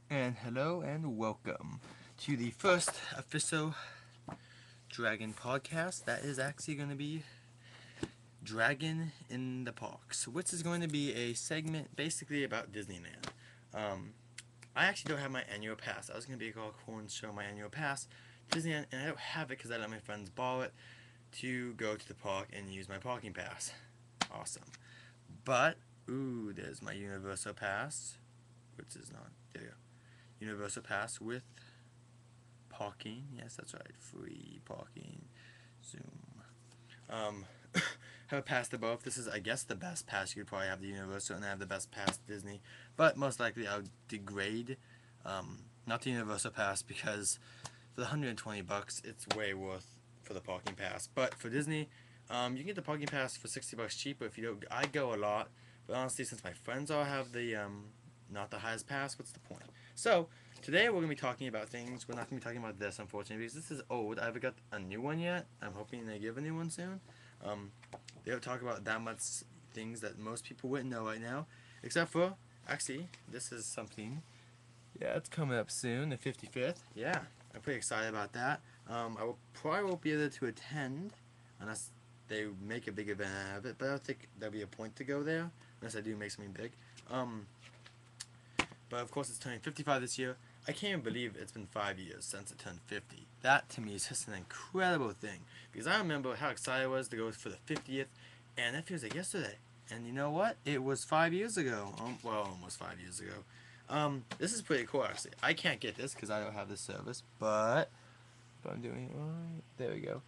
And hello and welcome to the first official Dragon podcast. That is actually going to be Dragon in the Parks, which is going to be a segment basically about Disneyland. Um, I actually don't have my annual pass. I was going to be all cool and show my annual pass Disneyland, and I don't have it because I let my friends borrow it to go to the park and use my parking pass. Awesome. But, there's my Universal Pass, which is not, there you go. Universal Pass with parking. Yes, that's right. Free parking. Zoom. Um, have a pass to both. This is, I guess, the best pass. You could probably have the Universal and have the best pass Disney. But most likely I'll degrade, not the Universal Pass because for the $120, it's way worth for the parking pass. But for Disney, you can get the parking pass for $60 cheaper if you don't. I go a lot, but honestly, since my friends all have the not the highest pass, what's the point? So today we're gonna be talking about things. We're not gonna be talking about this, unfortunately, because this is old. I haven't got a new one yet. I'm hoping they give a new one soon. Um, they don't talk about that much things that most people wouldn't know right now, except for actually, this is something. Yeah, it's coming up soon, the 55th. Yeah, I'm pretty excited about that. Probably won't be able to attend unless they make a big event out of it, but I don't think there'll be a point to go there unless I do make something big. But of course, it's turning 55 this year. I can't even believe it's been 5 years since it turned 50. That to me is just an incredible thing because I remember how excited I was to go for the 50th, and that feels like yesterday. And you know what? It was 5 years ago. Well, almost 5 years ago. This is pretty cool actually. I can't get this because I don't have this service, but if I'm doing it right, there we go.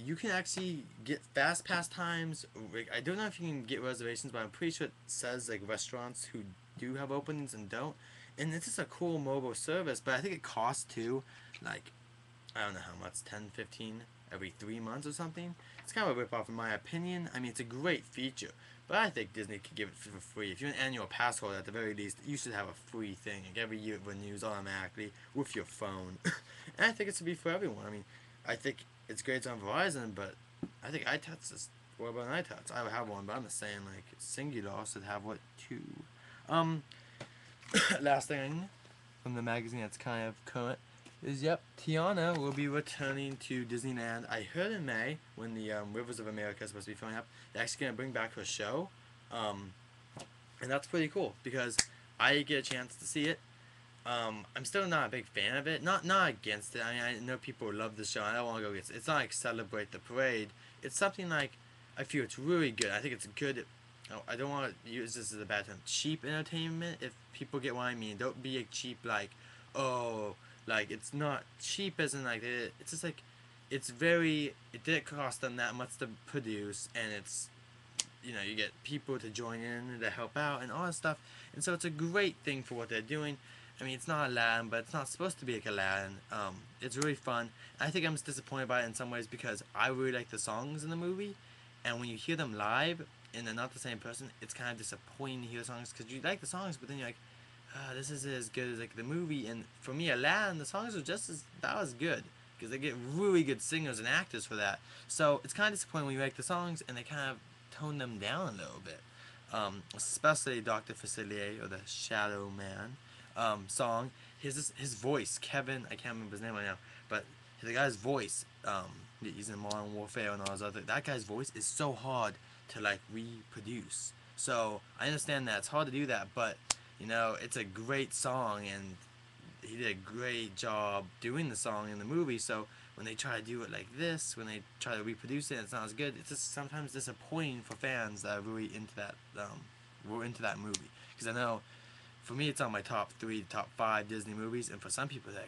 You can actually get fast pass times. Like, I don't know if you can get reservations, but I'm pretty sure it says like restaurants who do have openings and don't. And it's just a cool mobile service, but I think it costs too. Like, I don't know how much, 10, 15 every 3 months or something. It's kind of a rip-off in my opinion. I mean, it's a great feature, but I think Disney could give it for free. If you're an annual pass holder, at the very least, you should have a free thing. Like every year it renews automatically with your phone. And I think it should be for everyone. I mean, I think it's great on Verizon, but I think iTouch is. What about an iTouch? I would have one, but I'm just saying, like, Singular should have what too. Um, last thing from the magazine that's kind of current is Tiana will be returning to Disneyland. I heard in May when the Rivers of America is supposed to be filling up, they're actually gonna bring back her show, um, and that's pretty cool because I get a chance to see it. I'm still not a big fan of it. Not against it. I mean, I know people love the show. I don't want to go against it. It's not like Celebrate the Parade. It's something like I feel it's really good. I think it's good. Oh, I don't want to use this as a bad term. Cheap entertainment. If people get what I mean, don't be a cheap like, oh, like it's not cheap as in like it's just like, it's very. It didn't cost them that much to produce, and it's, you get people to join in to help out and all that stuff, and so it's a great thing for what they're doing. I mean, it's not Aladdin, but it's not supposed to be like Aladdin. It's really fun. I think I'm just disappointed by it in some ways because I really like the songs in the movie, and when you hear them live and they're not the same person, it's kind of disappointing to hear the songs because you like the songs, but then you're like, this is as good as like the movie. And for me, Aladdin, the songs are just as that was good because they get really good singers and actors for that. So it's kind of disappointing when you like the songs and they kind of tone them down a little bit. Especially Dr. Facilier or the Shadow Man song. His voice, Kevin, I can't remember his name right now, but the guy's voice, he's in Modern Warfare and all those other. That guy's voice is so hard to like reproduce. So I understand that it's hard to do that, but it's a great song and he did a great job doing the song in the movie. So when they try to do it like this, when they try to reproduce it, it's not as good. It's just sometimes disappointing for fans that are really into that. Were into that movie because I know for me it's on my top 3, top 5 Disney movies, and for some people they're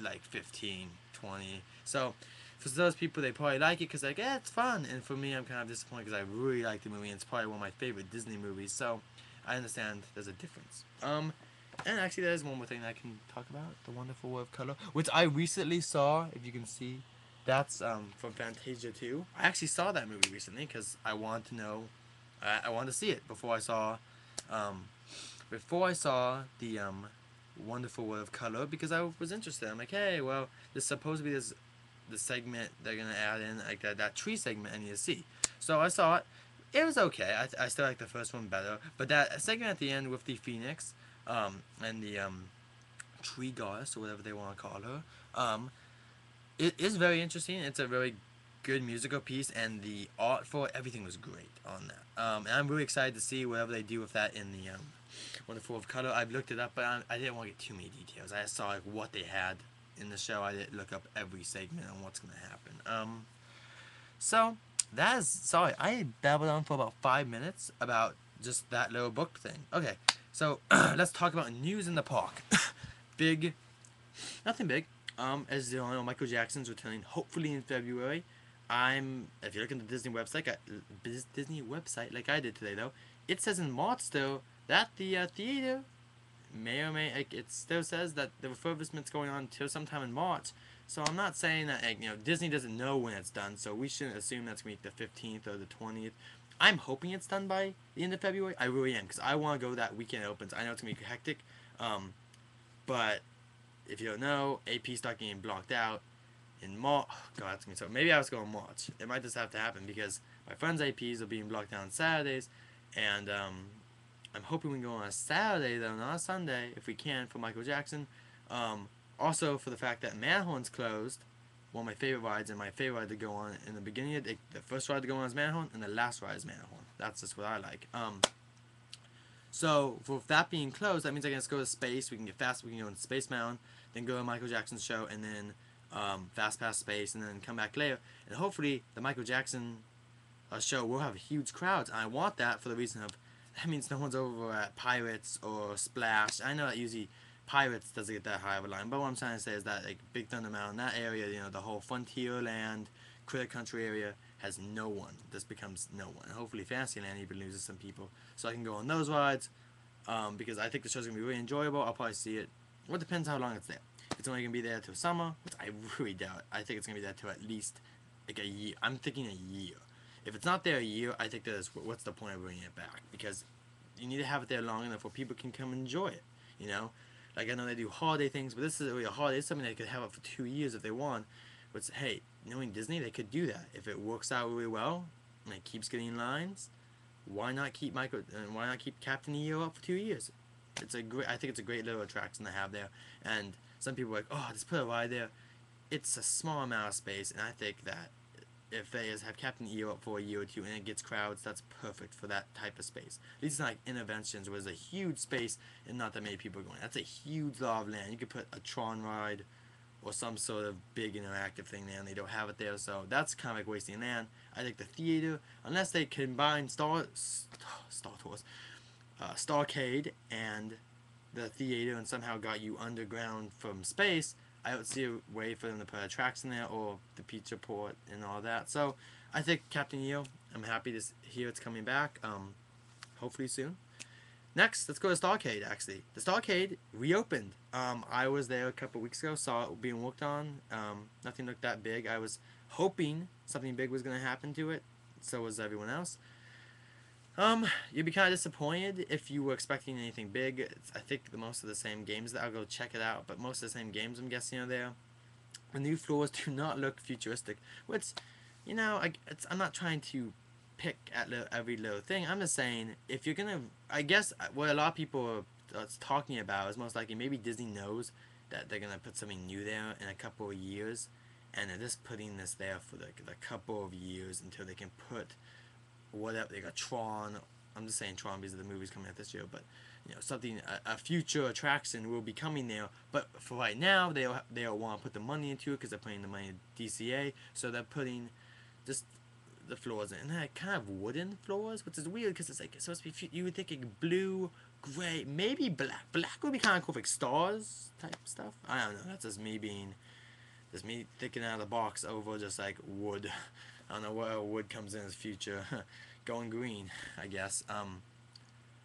like 15, 20. So for those people they probably like it because like it's fun, and for me I'm kind of disappointed because I really like the movie and it's probably one of my favorite Disney movies. So I understand there's a difference. And actually, there's one more thing that I can talk about: The Wonderful World of Color, which I recently saw. If you can see, that's from Fantasia 2. I actually saw that movie recently because I wanted to know, I wanted to see it um, before I saw the Wonderful World of Color because I was interested. I'm like, hey, well, this supposed to be the segment they're gonna add in, like that tree segment I need to see. So I saw it. It was okay. I still like the first one better, but that segment at the end with the Phoenix and the tree goddess or whatever they want to call her. It is very interesting. It's a very good musical piece, and the art for it, everything was great on that. And I'm really excited to see whatever they do with that in the Wonderful of Color. I've looked it up, but I didn't want to get too many details. I saw like what they had in the show. I didn't look up every segment on what's gonna happen. So that is sorry. I babbled on for about 5 minutes about just that little book thing. Okay, so let's talk about news in the park. Big, nothing big. As you all know, Michael Jackson's returning hopefully in February. If you look at the Disney website like I did today though, it says in March still that the theater may or may it still says that the refurbishment's going on until sometime in March. So I'm not saying that Disney doesn't know when it's done, so we shouldn't assume that's gonna be the 15th or the 20th. I'm hoping it's done by the end of February. I really am, because I want to go that weekend it opens. I know it's gonna be hectic, but if you don't know, AP start getting blocked out in March. Oh, God, that's gonna be so. Maybe I was going March. It might just have to happen because my friends' APs are being blocked out on Saturdays, and I'm hoping we can go on a Saturday though, not a Sunday, if we can, for Michael Jackson. Also for the fact that Manhorn's closed, one of my favorite rides, and my favorite ride to go on in the beginning of the first ride to go on is Manhorn, and the last ride is Manhorn. That's just what I like. So for that being closed, that means I can just go to space. We can get fast. We can go into Space Mountain, then go to Michael Jackson's show, and then fast past space, and then come back later. And hopefully the Michael Jackson show will have huge crowds. And I want that for the reason of that means no one's over at Pirates or Splash. I know that usually Pirates doesn't get that high of a line, but what I'm trying to say is that like Big Thunder Mountain, that area, the whole Frontierland, Critter Country area has no one. This becomes no one. Hopefully Fantasyland even loses some people, so I can go on those rides, because I think the show's gonna be really enjoyable. I'll probably see it. Well, it depends how long it's there. If it's only gonna be there till summer, which I really doubt. I think it's gonna be there till at least like a year. I'm thinking a year. If it's not there a year, I think what's the point of bringing it back? Because you need to have it there long enough where people can come enjoy it. Like I know they do holiday things, but this is really a holiday. It's something they could have it for 2 years if they want. But hey, knowing Disney, they could do that if it works out really well and it keeps getting lines. Why not keep Captain EO up for 2 years? I think it's a great little attraction to have there. And some people are like, oh, just put a ride there. It's a small amount of space, and I think that if they just have Captain EO up for a year or two and it gets crowds, that's perfect for that type of space. At least it's not like Interventions where there's a huge space and not that many people are going. That's a huge lot of land. You could put a Tron ride or some sort of big interactive thing there, and they don't have it there, so that's kind of like wasting land. I think the theater, unless they combine Star Tours, Starcade and the theater and somehow got you underground from space, I don't see a way for them to put a attraction there or the pizza port and all that. So I think Captain EO, I'm happy to hear it's coming back, hopefully soon. Next, let's go to Starcade, actually. The Starcade reopened. I was there a couple weeks ago, saw it being worked on. Nothing looked that big. I was hoping something big was going to happen to it. So was everyone else. You'd be kind of disappointed if you were expecting anything big. I think most of the same games. I'll go check it out, but most of the same games I'm guessing are there. The new floors do not look futuristic, which, I'm not trying to pick at every little thing. I'm just saying, if you're gonna, I guess what a lot of people are talking about is most likely maybe Disney knows that they're gonna put something new there in a couple of years, and they're just putting this there for the couple of years until they can put whatever. They got Tron. I'm just saying Tron because the movie's coming out this year, but something, a future attraction will be coming there. But for right now, they don't want to put the money into it because they're putting the money in DCA, so they're putting just the floors in, and they're kind of wooden floors, which is weird because it's supposed to be. You would think like blue, gray, maybe black. Black would be kind of cool, like stars type stuff. I don't know. That's just me thinking out of the box over just like wood. I don't know where wood comes in as future. Going green, I guess.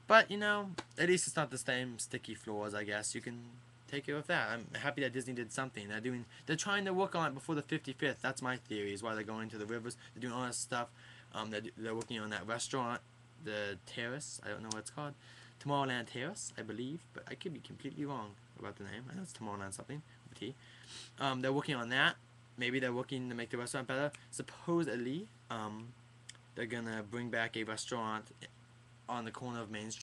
But at least it's not the same sticky floors. I guess you can take it with that. I'm happy that Disney did something. They're trying to work on it before the 55th. That's my theory. Is why they're going to the rivers. They're doing all that stuff. They're working on that restaurant, the Terrace. I don't know what it's called. Tomorrowland Terrace, I believe, but I could be completely wrong about the name. I know it's Tomorrowland something with T. They're working on that. Maybe they're working to make the restaurant better. Supposedly, they're gonna bring back a restaurant on the corner of Main Street